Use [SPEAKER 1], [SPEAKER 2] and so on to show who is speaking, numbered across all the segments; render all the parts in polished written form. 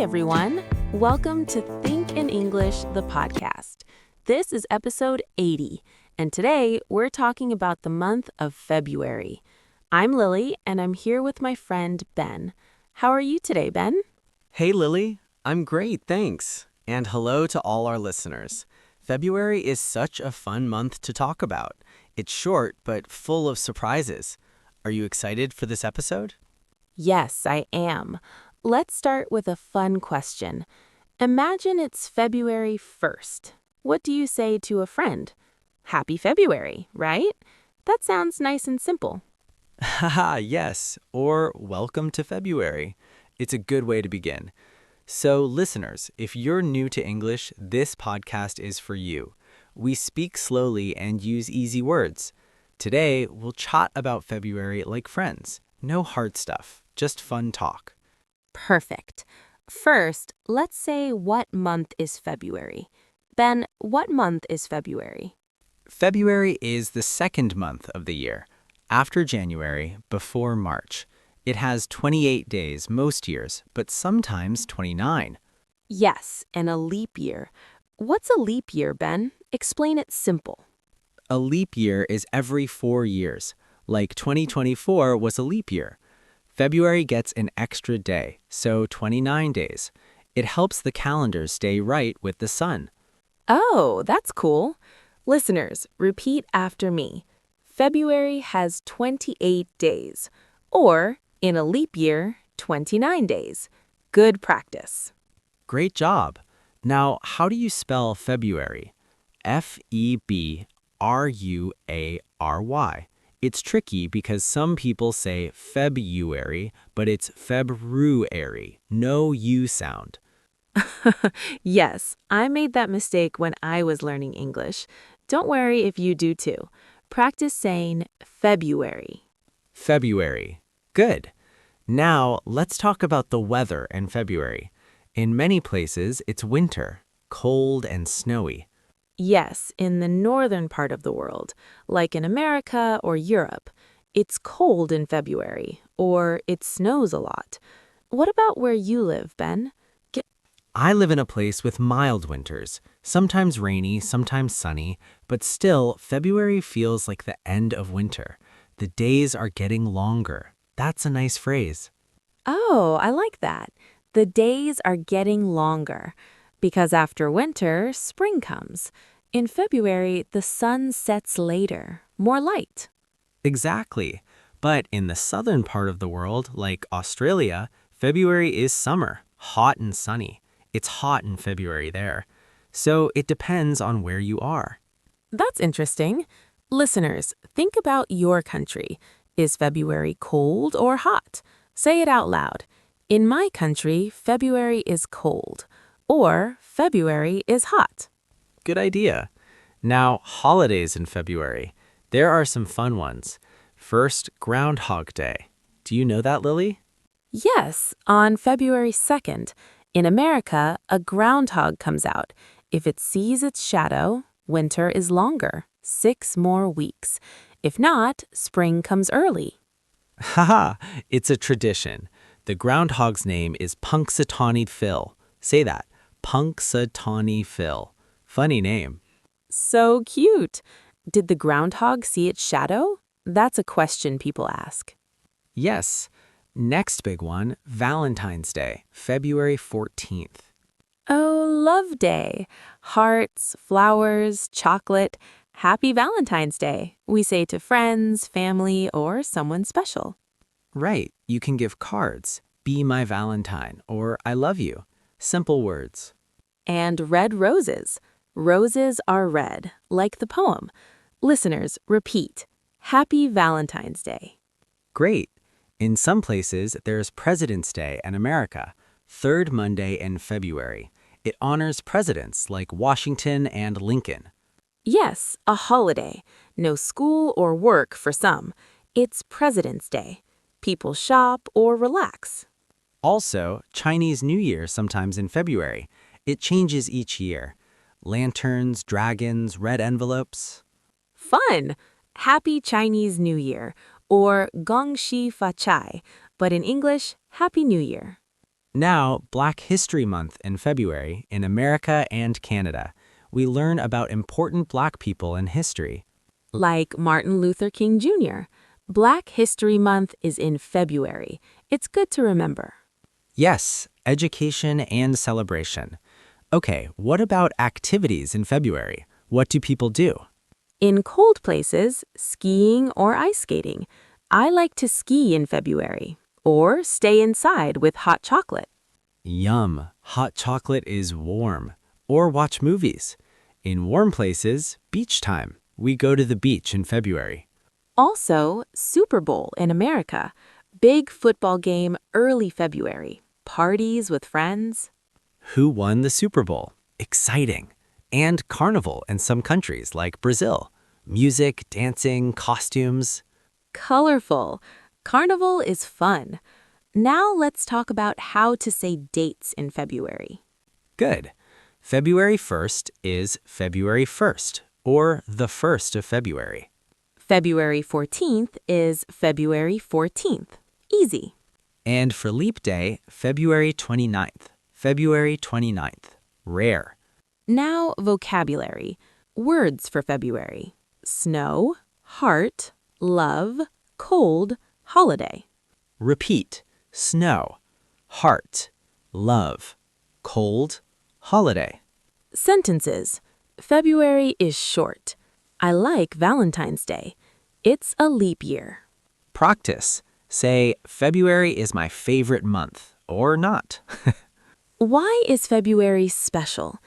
[SPEAKER 1] everyone. Welcome to Think in English, the podcast. This is episode 80, and today we're talking about the month of February. I'm Lily, and I'm here with my friend Ben. How are you today, Ben?
[SPEAKER 2] Hey, Lily. I'm great, thanks. And hello to all our listeners. February is such a fun month to talk about. It's short, but full of surprises. Are you excited for this episode?
[SPEAKER 1] Yes, I am. Let's start with a fun question. Imagine it's February 1st. What do you say to a friend? Happy February, right? That sounds nice and simple.
[SPEAKER 2] Haha, yes. Or welcome to February. It's a good way to begin. So, listeners, if you're new to English, this podcast is for you. We speak slowly and use easy words. Today, we'll chat about February like friends. No hard stuff, just fun talk.
[SPEAKER 1] Perfect. First, let's say what month is February. Ben, what month is February?
[SPEAKER 2] February is the second month of the year, after January, before March. It has 28 days most years, but sometimes 29.
[SPEAKER 1] Yes, and a leap year. What's a leap year, Ben? Explain it simple.
[SPEAKER 2] A leap year is every 4 years. Like 2024 was a leap year. February gets an extra day, so 29 days. It helps the calendar stay right with the sun.
[SPEAKER 1] Oh, that's cool. Listeners, repeat after me. February has 28 days, or, in a leap year, 29 days. Good practice.
[SPEAKER 2] Great job. Now, how do you spell February? February. It's tricky because some people say February, but it's February. No U sound.
[SPEAKER 1] Yes, I made that mistake when I was learning English. Don't worry if you do too. Practice saying February.
[SPEAKER 2] February. Good. Now, let's talk about the weather in February. In many places, it's winter, cold and snowy.
[SPEAKER 1] Yes, in the northern part of the world, like in America or Europe, it's cold in February, or it snows a lot. What about where you live, Ben?
[SPEAKER 2] I live in a place with mild winters, sometimes rainy, sometimes sunny, but still, February feels like the end of winter. The days are getting longer. That's a nice phrase.
[SPEAKER 1] Oh, I like that. The days are getting longer. Because after winter, spring comes. In February, the sun sets later, more light.
[SPEAKER 2] Exactly. But in the southern part of the world, like Australia, February is summer, hot and sunny. It's hot in February there. So it depends on where you are.
[SPEAKER 1] That's interesting. Listeners, think about your country. Is February cold or hot? Say it out loud. In my country, February is cold, or February is hot.
[SPEAKER 2] Good idea. Now, holidays in February. There are some fun ones. First, Groundhog Day. Do you know that, Lily?
[SPEAKER 1] Yes, on February 2nd, in America, a groundhog comes out. If it sees its shadow, winter is longer, 6 more weeks. If not, spring comes early.
[SPEAKER 2] Haha, it's a tradition. The groundhog's name is Punxsutawney Phil. Say that, Punxsutawney Phil. Funny name.
[SPEAKER 1] So cute. Did the groundhog see its shadow? That's a question people ask.
[SPEAKER 2] Yes. Next big one, Valentine's Day, February 14th.
[SPEAKER 1] Oh, love day. Hearts, flowers, chocolate. Happy Valentine's Day, we say to friends, family, or someone special.
[SPEAKER 2] Right, you can give cards, be my Valentine, or I love you. Simple words.
[SPEAKER 1] And red roses. Roses are red, like the poem. Listeners, repeat. Happy Valentine's Day.
[SPEAKER 2] Great. In some places, there's President's Day in America, third Monday in February. It honors presidents like Washington and Lincoln.
[SPEAKER 1] Yes, a holiday. No school or work for some. It's President's Day. People shop or relax.
[SPEAKER 2] Also, Chinese New Year sometimes in February. It changes each year. Lanterns, dragons, red envelopes.
[SPEAKER 1] Fun! Happy Chinese New Year, or Gong Xi Fa Chai, but in English, Happy New Year.
[SPEAKER 2] Now, Black History Month in February in America and Canada. We learn about important Black people in history.
[SPEAKER 1] Like Martin Luther King Jr. Black History Month is in February. It's good to remember.
[SPEAKER 2] Yes, education and celebration. Okay, what about activities in February? What do people do?
[SPEAKER 1] In cold places, skiing or ice skating. I like to ski in February. Or stay inside with hot chocolate.
[SPEAKER 2] Yum, hot chocolate is warm. Or watch movies. In warm places, beach time. We go to the beach in February.
[SPEAKER 1] Also, Super Bowl in America. Big football game early February. Parties with friends.
[SPEAKER 2] Who won the Super Bowl? Exciting. And carnival in some countries like Brazil. Music, dancing, costumes.
[SPEAKER 1] Colorful. Carnival is fun. Now let's talk about how to say dates in February.
[SPEAKER 2] Good. February 1st is February 1st, or the 1st of February.
[SPEAKER 1] February 14th is February 14th. Easy.
[SPEAKER 2] And for leap day, February 29th. February 29th. Rare.
[SPEAKER 1] Now vocabulary. Words for February. Snow, heart, love, cold, holiday.
[SPEAKER 2] Repeat. Snow. Heart. Love. Cold. Holiday.
[SPEAKER 1] Sentences. February is short. I like Valentine's Day. It's a leap year.
[SPEAKER 2] Practice. Say, February is my favorite month, or not.
[SPEAKER 1] Why is February special?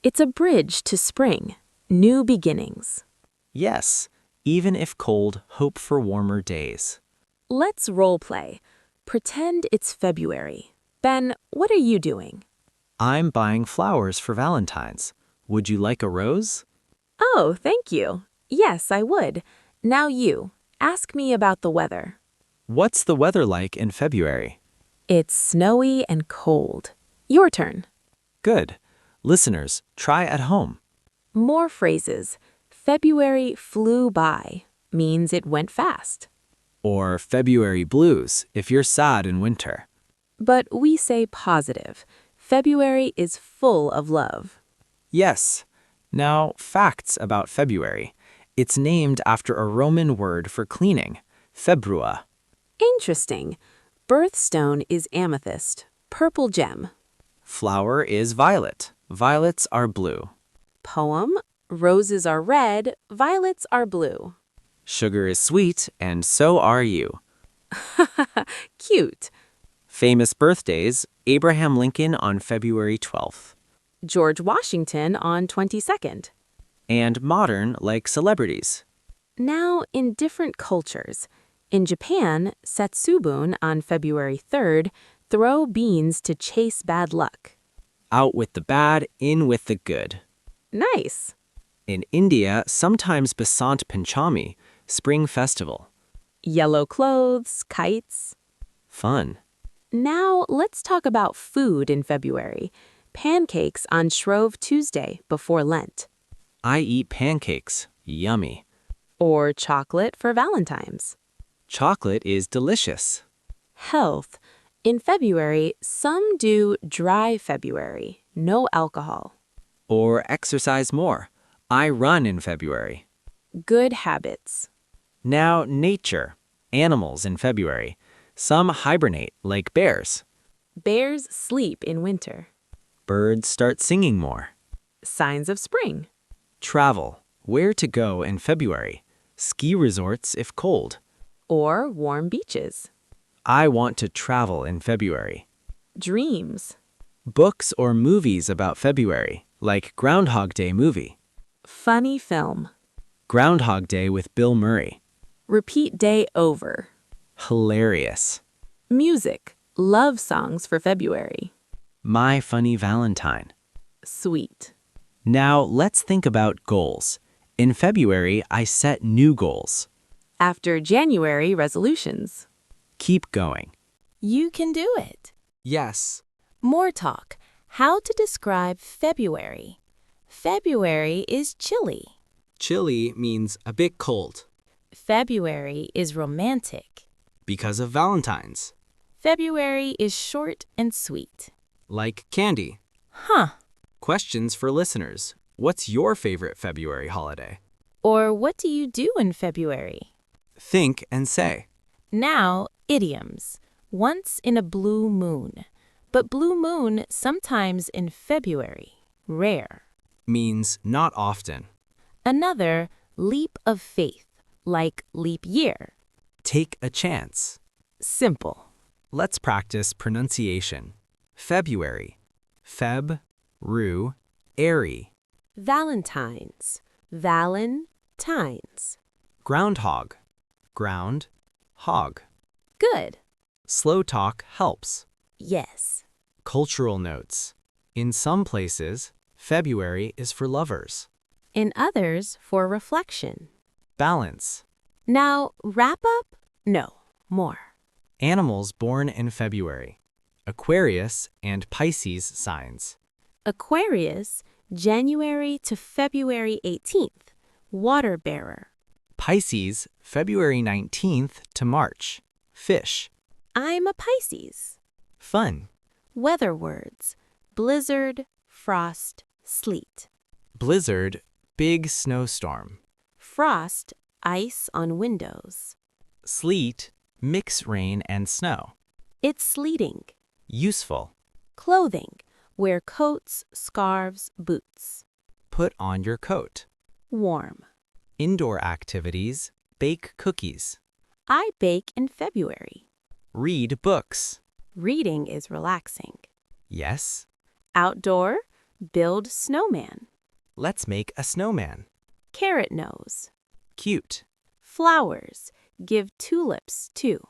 [SPEAKER 1] It's a bridge to spring, new beginnings.
[SPEAKER 2] Yes, even if cold, hope for warmer days.
[SPEAKER 1] Let's role play. Pretend it's February. Ben, what are you doing?
[SPEAKER 2] I'm buying flowers for Valentine's. Would you like a rose?
[SPEAKER 1] Oh, thank you. Yes, I would. Now you, ask me about the weather.
[SPEAKER 2] What's the weather like in February?
[SPEAKER 1] It's snowy and cold. Your turn.
[SPEAKER 2] Good. Listeners, try at home.
[SPEAKER 1] More phrases. February flew by means it went fast.
[SPEAKER 2] Or February blues if you're sad in winter.
[SPEAKER 1] But we say positive. February is full of love.
[SPEAKER 2] Yes. Now, facts about February. It's named after a Roman word for cleaning, februa.
[SPEAKER 1] Interesting. Birthstone is amethyst, purple gem.
[SPEAKER 2] Flower is violet. Violets are blue.
[SPEAKER 1] Poem, roses are red, violets are blue.
[SPEAKER 2] Sugar is sweet, and so are you.
[SPEAKER 1] Cute.
[SPEAKER 2] Famous birthdays, Abraham Lincoln on February 12th.
[SPEAKER 1] George Washington on 22nd.
[SPEAKER 2] And modern like celebrities.
[SPEAKER 1] Now, in different cultures. In Japan, Setsubun on February 3rd throw beans to chase bad luck.
[SPEAKER 2] Out with the bad, in with the good.
[SPEAKER 1] Nice.
[SPEAKER 2] In India, sometimes Basant Panchami, spring festival.
[SPEAKER 1] Yellow clothes, kites.
[SPEAKER 2] Fun.
[SPEAKER 1] Now, let's talk about food in February. Pancakes on Shrove Tuesday before Lent.
[SPEAKER 2] I eat pancakes. Yummy.
[SPEAKER 1] Or chocolate for Valentine's.
[SPEAKER 2] Chocolate is delicious.
[SPEAKER 1] Health. In February, some do dry February, no alcohol.
[SPEAKER 2] Or exercise more. I run in February.
[SPEAKER 1] Good habits.
[SPEAKER 2] Now, nature. Animals in February. Some hibernate, like bears.
[SPEAKER 1] Bears sleep in winter.
[SPEAKER 2] Birds start singing more.
[SPEAKER 1] Signs of spring.
[SPEAKER 2] Travel. Where to go in February. Ski resorts if cold.
[SPEAKER 1] Or warm beaches.
[SPEAKER 2] I want to travel in February.
[SPEAKER 1] Dreams.
[SPEAKER 2] Books or movies about February, like Groundhog Day movie.
[SPEAKER 1] Funny film.
[SPEAKER 2] Groundhog Day with Bill Murray.
[SPEAKER 1] Repeat day over.
[SPEAKER 2] Hilarious.
[SPEAKER 1] Music. Love songs for February.
[SPEAKER 2] My Funny Valentine.
[SPEAKER 1] Sweet.
[SPEAKER 2] Now, let's think about goals. In February, I set new goals.
[SPEAKER 1] After January resolutions.
[SPEAKER 2] Keep going.
[SPEAKER 3] You can do it.
[SPEAKER 2] Yes.
[SPEAKER 3] More talk. How to describe February. February is chilly.
[SPEAKER 2] Chilly means a bit cold.
[SPEAKER 3] February is romantic.
[SPEAKER 2] Because of Valentine's.
[SPEAKER 3] February is short and sweet.
[SPEAKER 2] Like candy.
[SPEAKER 3] Huh.
[SPEAKER 2] Questions for listeners. What's your favorite February holiday?
[SPEAKER 3] Or what do you do in February?
[SPEAKER 2] Think and say.
[SPEAKER 3] Now, idioms. Once in a blue moon. But blue moon sometimes in February. Rare.
[SPEAKER 2] Means not often.
[SPEAKER 3] Another, leap of faith, like leap year.
[SPEAKER 2] Take a chance.
[SPEAKER 3] Simple.
[SPEAKER 2] Let's practice pronunciation. February. Feb, ru, airy.
[SPEAKER 1] Valentines. Valentines.
[SPEAKER 2] Groundhog. Ground, hog.
[SPEAKER 3] Good.
[SPEAKER 2] Slow talk helps.
[SPEAKER 3] Yes.
[SPEAKER 2] Cultural notes. In some places, February is for lovers.
[SPEAKER 1] In others, for reflection.
[SPEAKER 2] Balance.
[SPEAKER 1] Now, wrap up? No, more.
[SPEAKER 2] Animals born in February. Aquarius and Pisces signs.
[SPEAKER 1] Aquarius, January to February 18th. Water bearer.
[SPEAKER 2] Pisces, February 19th to March. Fish.
[SPEAKER 1] I'm a Pisces.
[SPEAKER 2] Fun.
[SPEAKER 1] Weather words. Blizzard, frost, sleet.
[SPEAKER 2] Blizzard, big snowstorm.
[SPEAKER 1] Frost, ice on windows.
[SPEAKER 2] Sleet, mix rain and snow.
[SPEAKER 1] It's sleeting.
[SPEAKER 2] Useful.
[SPEAKER 1] Clothing. Wear coats, scarves, boots.
[SPEAKER 2] Put on your coat.
[SPEAKER 1] Warm.
[SPEAKER 2] Indoor activities, bake cookies.
[SPEAKER 1] I bake in February.
[SPEAKER 2] Read books.
[SPEAKER 1] Reading is relaxing.
[SPEAKER 2] Yes.
[SPEAKER 1] Outdoor, build snowman.
[SPEAKER 2] Let's make a snowman.
[SPEAKER 1] Carrot nose.
[SPEAKER 2] Cute.
[SPEAKER 1] Flowers, give tulips too.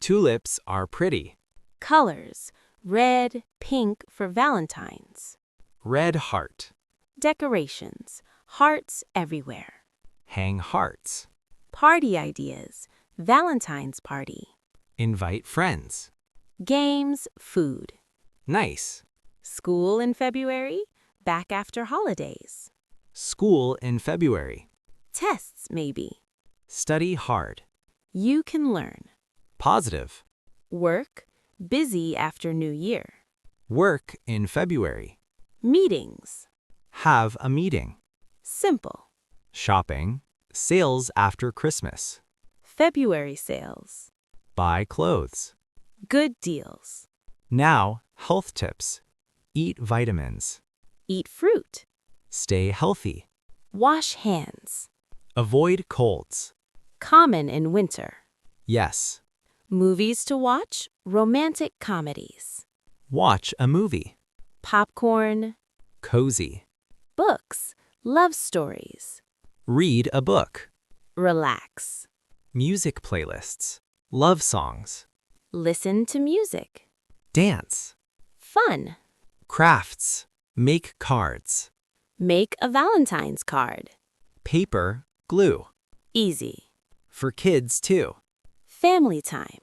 [SPEAKER 2] Tulips are pretty.
[SPEAKER 1] Colors, red, pink for Valentine's.
[SPEAKER 2] Red heart.
[SPEAKER 1] Decorations, hearts everywhere.
[SPEAKER 2] Hang hearts.
[SPEAKER 1] Party ideas, Valentine's party.
[SPEAKER 2] Invite friends.
[SPEAKER 1] Games, food.
[SPEAKER 2] Nice.
[SPEAKER 1] School in February, back after holidays.
[SPEAKER 2] School in February.
[SPEAKER 1] Tests, maybe.
[SPEAKER 2] Study hard.
[SPEAKER 1] You can learn.
[SPEAKER 2] Positive.
[SPEAKER 1] Work, busy after New Year.
[SPEAKER 2] Work in February.
[SPEAKER 1] Meetings.
[SPEAKER 2] Have a meeting.
[SPEAKER 1] Simple.
[SPEAKER 2] Shopping. Sales after Christmas.
[SPEAKER 1] February sales.
[SPEAKER 2] Buy clothes.
[SPEAKER 1] Good deals.
[SPEAKER 2] Now, health tips. Eat vitamins.
[SPEAKER 1] Eat fruit.
[SPEAKER 2] Stay healthy.
[SPEAKER 1] Wash hands.
[SPEAKER 2] Avoid colds.
[SPEAKER 1] Common in winter.
[SPEAKER 2] Yes.
[SPEAKER 1] Movies to watch, romantic comedies.
[SPEAKER 2] Watch a movie.
[SPEAKER 1] Popcorn.
[SPEAKER 2] Cozy.
[SPEAKER 1] Books, love stories.
[SPEAKER 2] Read a book.
[SPEAKER 1] Relax.
[SPEAKER 2] Music playlists. Love songs.
[SPEAKER 1] Listen to music.
[SPEAKER 2] Dance.
[SPEAKER 1] Fun.
[SPEAKER 2] Crafts. Make cards.
[SPEAKER 1] Make a Valentine's card.
[SPEAKER 2] Paper, glue.
[SPEAKER 1] Easy.
[SPEAKER 2] For kids too.
[SPEAKER 1] Family time.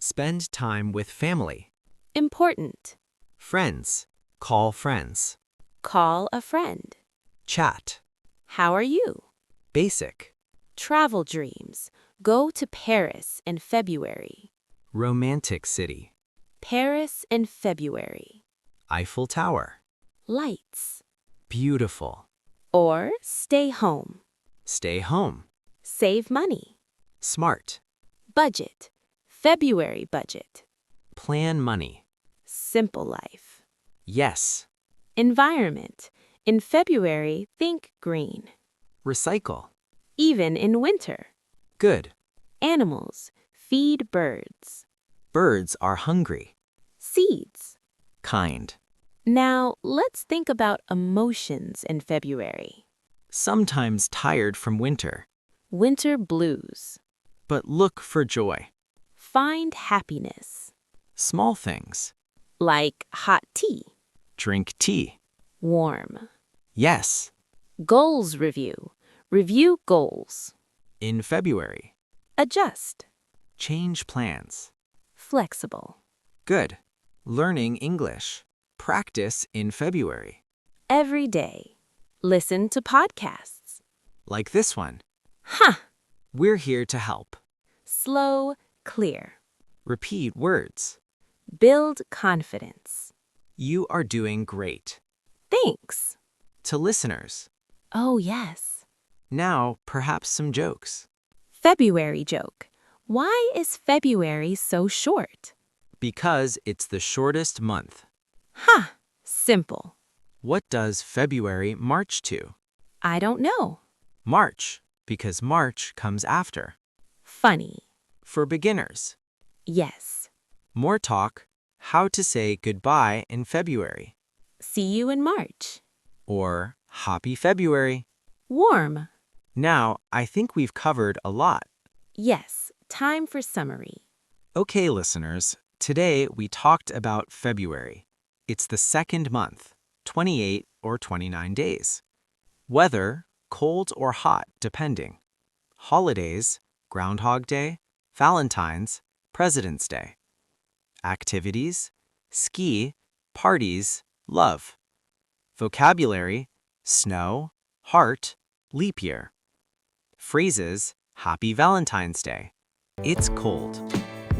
[SPEAKER 2] Spend time with family.
[SPEAKER 1] Important.
[SPEAKER 2] Friends. Call friends.
[SPEAKER 1] Call a friend.
[SPEAKER 2] Chat.
[SPEAKER 1] How are you?
[SPEAKER 2] Basic.
[SPEAKER 1] Travel dreams. Go to Paris in February.
[SPEAKER 2] Romantic city.
[SPEAKER 1] Paris in February.
[SPEAKER 2] Eiffel Tower.
[SPEAKER 1] Lights.
[SPEAKER 2] Beautiful.
[SPEAKER 1] Or stay home.
[SPEAKER 2] Stay home.
[SPEAKER 1] Save money.
[SPEAKER 2] Smart.
[SPEAKER 1] Budget. February budget.
[SPEAKER 2] Plan money.
[SPEAKER 1] Simple life.
[SPEAKER 2] Yes.
[SPEAKER 1] Environment. In February, think green.
[SPEAKER 2] Recycle.
[SPEAKER 1] Even in winter.
[SPEAKER 2] Good.
[SPEAKER 1] Animals. Feed birds.
[SPEAKER 2] Birds are hungry.
[SPEAKER 1] Seeds.
[SPEAKER 2] Kind.
[SPEAKER 1] Now, let's think about emotions in February.
[SPEAKER 2] Sometimes tired from winter.
[SPEAKER 1] Winter blues.
[SPEAKER 2] But look for joy.
[SPEAKER 1] Find happiness.
[SPEAKER 2] Small things.
[SPEAKER 1] Like hot tea.
[SPEAKER 2] Drink tea.
[SPEAKER 1] Warm.
[SPEAKER 2] Yes.
[SPEAKER 1] Goals review. Review goals.
[SPEAKER 2] In February.
[SPEAKER 1] Adjust.
[SPEAKER 2] Change plans.
[SPEAKER 1] Flexible.
[SPEAKER 2] Good. Learning English. Practice in February.
[SPEAKER 1] Every day. Listen to podcasts.
[SPEAKER 2] Like this one.
[SPEAKER 1] Huh.
[SPEAKER 2] We're here to help.
[SPEAKER 1] Slow, clear.
[SPEAKER 2] Repeat words.
[SPEAKER 3] Build confidence.
[SPEAKER 2] You are doing great.
[SPEAKER 3] Thanks.
[SPEAKER 2] To listeners,
[SPEAKER 3] Oh, yes.
[SPEAKER 2] now perhaps some jokes.
[SPEAKER 3] February joke. Why is February so short?
[SPEAKER 2] Because it's the shortest month.
[SPEAKER 3] Ha! Simple.
[SPEAKER 2] What does February march to?
[SPEAKER 3] I don't know.
[SPEAKER 2] March, because March comes after.
[SPEAKER 3] Funny.
[SPEAKER 2] For beginners,
[SPEAKER 3] Yes.
[SPEAKER 2] more talk, how to say goodbye in February.
[SPEAKER 3] See you in March.
[SPEAKER 2] Or Happy February.
[SPEAKER 3] Warm.
[SPEAKER 2] Now, I think we've covered a lot.
[SPEAKER 3] Yes. Time for summary.
[SPEAKER 2] Okay, listeners, today we talked about February. It's the second month, 28 or 29 days. Weather, cold or hot, depending. Holidays, Groundhog Day, Valentine's, President's Day. Activities, ski, parties, love. Vocabulary, snow, heart, leap year. Phrases, Happy Valentine's Day. It's cold.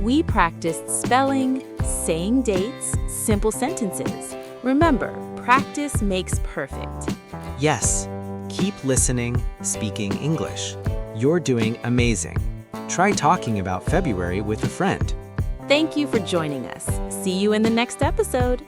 [SPEAKER 3] We practiced spelling, saying dates, simple sentences. Remember, practice makes perfect.
[SPEAKER 2] Yes, keep listening, speaking English. You're doing amazing. Try talking about February with a friend.
[SPEAKER 3] Thank you for joining us. See you in the next episode.